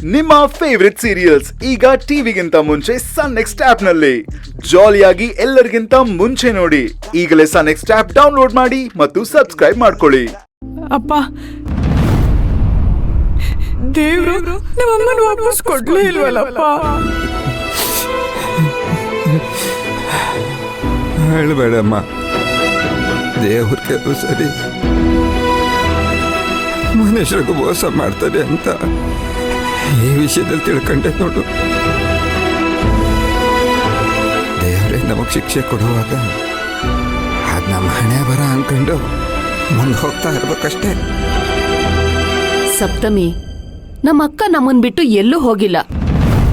ನಿಮ್ಮ favourite serials ಈಗ ಟಿವಿಗಿಂತ ಮುಂಚೆ ಸನ್ ನೆಕ್ಸ್ಟ್ ಆಪ್ ನಲ್ಲಿ ಜಾಲಿಯಾಗಿ ಎಲ್ಲರಿಗಿಂತ ಮುಂಚೆ ನೋಡಿ. ಈಗಲೇ ಸನ್ ನೆಕ್ಸ್ಟ್ ಆಪ್ ಡೌನ್ಲೋಡ್ ಮಾಡಿ ಮತ್ತು ಸಬ್ಸ್ಕ್ರೈಬ್ ಮಾಡ್ಕೊಳ್ಳಿ. ಅಪ್ಪ, ದೇವ್ರು ನಮ್ಮಮ್ಮನ ವಾಪಸ್ ಕೊಡ್ಲೇ ಇಲ್ವಲ್ಲಪ್ಪ. ಹೇಳಬೇಡಮ್ಮ, ದೇವ್ರ ಕೆಲವು ಸರಿ ಮನುಷ್ಯರಿಗೂ ಮೋಸ ಮಾಡ್ತಾರೆ ಅಂತ ಈ ವಿಷಯದಲ್ಲಿ ತಿಳ್ಕೊಂಡೆ ನೋಡು. ದೇವರೇ ನಮಗೆ ಶಿಕ್ಷೆ ಕೊಡುವಾಗ ಅದು ನಮ್ಮ ಹಣೆ ಬರ ಅನ್ಕೊಂಡು ಮುಂದೆ ಹೋಗ್ತಾ ಇರ್ಬೇಕಷ್ಟೇ. ಸಪ್ತಮಿ, ನಮ್ಮ ಅಕ್ಕ ನಮ್ಮನ್ ಬಿಟ್ಟು ಎಲ್ಲೂ ಹೋಗಿಲ್ಲ.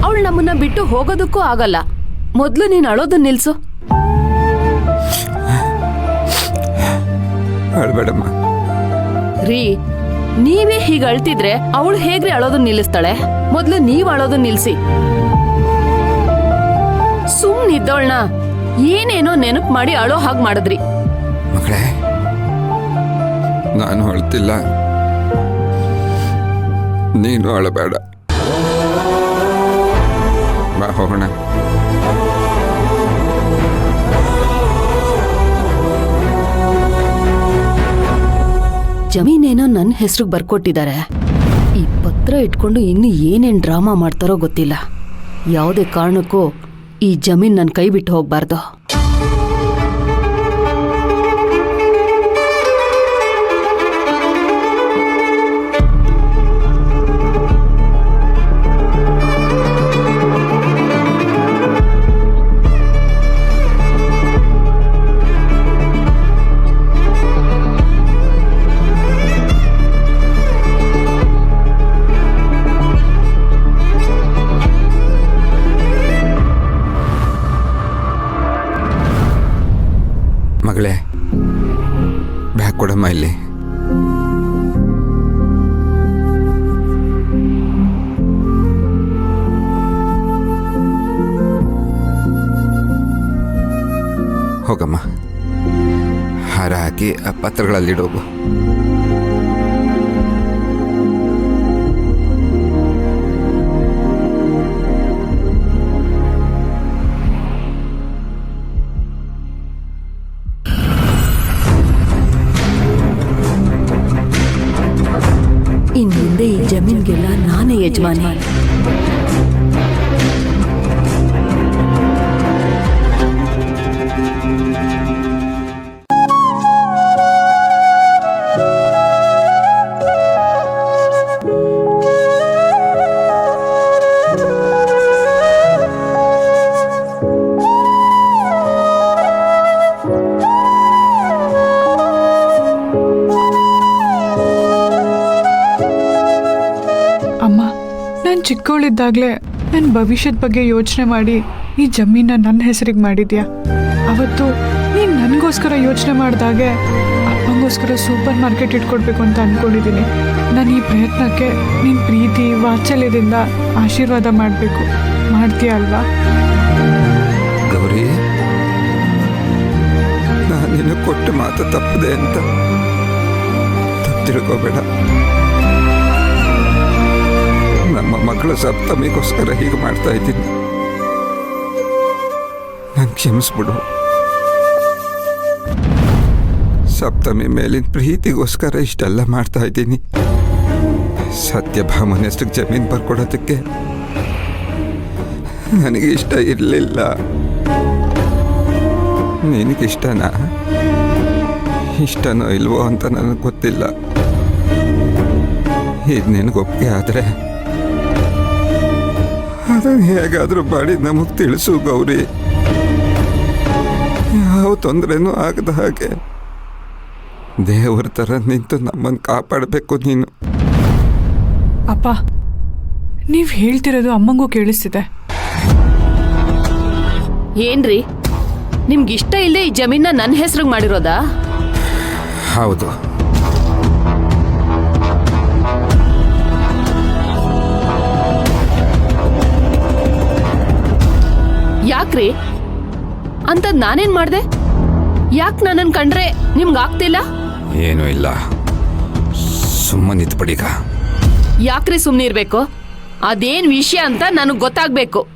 ಅವಳು ನಮ್ಮನ್ನ ಬಿಟ್ಟು ಹೋಗೋದಕ್ಕೂ ಆಗಲ್ಲ. ಮೊದ್ಲು ನೀನ್ ಅಳೋದನ್ನ ನಿಲ್ಸು. ಅಳ್ಬೇಡಮ್ಮ. ರೀ, ನೀವೇ ಹೀಗೆ ಅಳ್ತಿದ್ರೆ ಅವಳು ಹೇಗ್ರಿ ಅಳೋದನ್ನ ನಿಲ್ಲಿಸ್ತಾಳೆ? ಮೊದ್ಲು ನೀವ್ ಅಳೋದನ್ನ ನಿಲ್ಸಿ. ಸುಮ್ನಿದ್ದವಳನ್ನ ಏನೇನೋ ನೆನಪು ಮಾಡಿ ಅಳೋ ಹಾಗೆ ಮಾಡಿದ್ರಿ. ಮಗಳೇ, ನಾನು ಅಳ್ತಿಲ್ಲ, ನೀನು ಅಳಬೇಡ. ಬಾ ಹೋಗೋಣ. ಜಮೀನೇನೋ ನನ್ನ ಹೆಸರಿಗೆ ಬರ್ಕೊಟ್ಟಿದ್ದಾರೆ. ಈ ಪತ್ರ ಇಟ್ಕೊಂಡು ಇನ್ನು ಏನೇನ್ ಡ್ರಾಮಾ ಮಾಡ್ತಾರೋ ಗೊತ್ತಿಲ್ಲ. ಯಾವುದೇ ಕಾರಣಕ್ಕೂ ಈ ಜಮೀನ್ ನನ್ನ ಕೈ ಬಿಟ್ಟು ಹೋಗ್ಬಾರ್ದು. ಮಗಳೇ, ಬ್ಯಾಗ್ ಕೊಡಮ್ಮ ಇಲ್ಲಿ. ಹೋಗಮ್ಮ, ಹಾರ ಹಾಕಿ ಆ ಪತ್ರಗಳಲ್ಲಿಡೋಗು. ಇನ್ಮುಂದೆ ಈ ಜಮೀನ್ಗೆಲ್ಲ ನಾನೇ ಯಜಮಾನಿ. ಅಮ್ಮ, ನಾನು ಚಿಕ್ಕವಳಿದ್ದಾಗಲೇ ನನ್ನ ಭವಿಷ್ಯದ ಬಗ್ಗೆ ಯೋಚನೆ ಮಾಡಿ ಈ ಜಮೀನ ನನ್ನ ಹೆಸರಿಗೆ ಮಾಡಿದ್ಯಾ. ಅವತ್ತು ನೀನು ನನಗೋಸ್ಕರ ಯೋಚನೆ ಮಾಡಿದಾಗೆ ಅಪ್ಪಂಗೋಸ್ಕರ ಸೂಪರ್ ಮಾರ್ಕೆಟ್ ಇಟ್ಕೊಡ್ಬೇಕು ಅಂತ ಅಂದ್ಕೊಂಡಿದ್ದೀನಿ. ನಾನು ಈ ಪ್ರಯತ್ನಕ್ಕೆ ನಿನ್ನ ಪ್ರೀತಿ ವಾತ್ಸಲ್ಯದಿಂದ ಆಶೀರ್ವಾದ ಮಾಡಬೇಕು. ಮಾಡ್ತೀಯ ಅಲ್ವಾ? ಗೌರಿ, ನಾನು ನಿನ್ನ ಕೊಟ್ಟ ಮಾತು ತಪ್ಪದೆ ಅಂತ ತಪ್ಪು ತಿಳ್ಕೋಬೇಡ. ನಮ್ಮ ಮಕ್ಕಳು ಸಪ್ತಮಿಗೋಸ್ಕರ ಹೀಗೆ ಮಾಡ್ತಾ ಇದ್ದೀನಿ. ನಾನು ಕ್ಷಮಿಸ್ಬಿಡು. ಸಪ್ತಮಿ ಮೇಲಿನ ಪ್ರೀತಿಗೋಸ್ಕರ ಇಷ್ಟೆಲ್ಲ ಮಾಡ್ತಾ ಇದ್ದೀನಿ. ಸತ್ಯಭಾಮನಷ್ಟಕ್ಕೆ ಜಮೀನು ಬರ್ಕೊಡೋದಕ್ಕೆ ನನಗೆ ಇಷ್ಟ ಇರಲಿಲ್ಲ. ನಿನಗಿಷ್ಟನಾ? ಇಷ್ಟನೋ ಇಲ್ವೋ ಅಂತ ನನಗೆ ಗೊತ್ತಿಲ್ಲ. ಇದು ನಿನಗೊಪ್ಪಿಗೆ ಆದರೆ ಅದನ್ನು ಹೇಗಾದರೂ ಮಾಡಿ ನಮಗೆ ತಿಳಿಸು ಗೌರಿ. ಯಾವ ತೊಂದರೆನೂ ಆಗದ ಹಾಗೆ ದೇವ್ರ ಥರ ನಿಂತು ನಮ್ಮನ್ನು ಕಾಪಾಡಬೇಕು ನೀನು. ಅಪ್ಪ, ನೀವು ಹೇಳ್ತಿರೋದು ಅಮ್ಮಂಗೂ ಕೇಳಿಸ್ತಿದೆ. ಏನ್ರಿ, ನಿಮ್ಗಿಷ್ಟ ಇಲ್ಲದೆ ಈ ಜಮೀನ ನನ್ನ ಹೆಸರಿಗೆ ಮಾಡಿರೋದಾ? ಹೌದು. ಯಾಕ್ರಿ ಅಂತ ನಾನೇನ್ ಮಾಡ್ದೆ? ಯಾಕೆ ನನ್ನನ್ ಕಂಡ್ರೆ ನಿಮ್ಗಾಗ್ತಿಲ್ಲ? ಏನೂ ಇಲ್ಲ, ಸುಮ್ಮನೆ ನಿಂತ್ಬಿಡೀಗ. ಯಾಕ್ರಿ ಸುಮ್ನೆ ಇರ್ಬೇಕು? ಅದೇನ್ ವಿಷಯ ಅಂತ ನನಗ್ ಗೊತ್ತಾಗ್ಬೇಕು.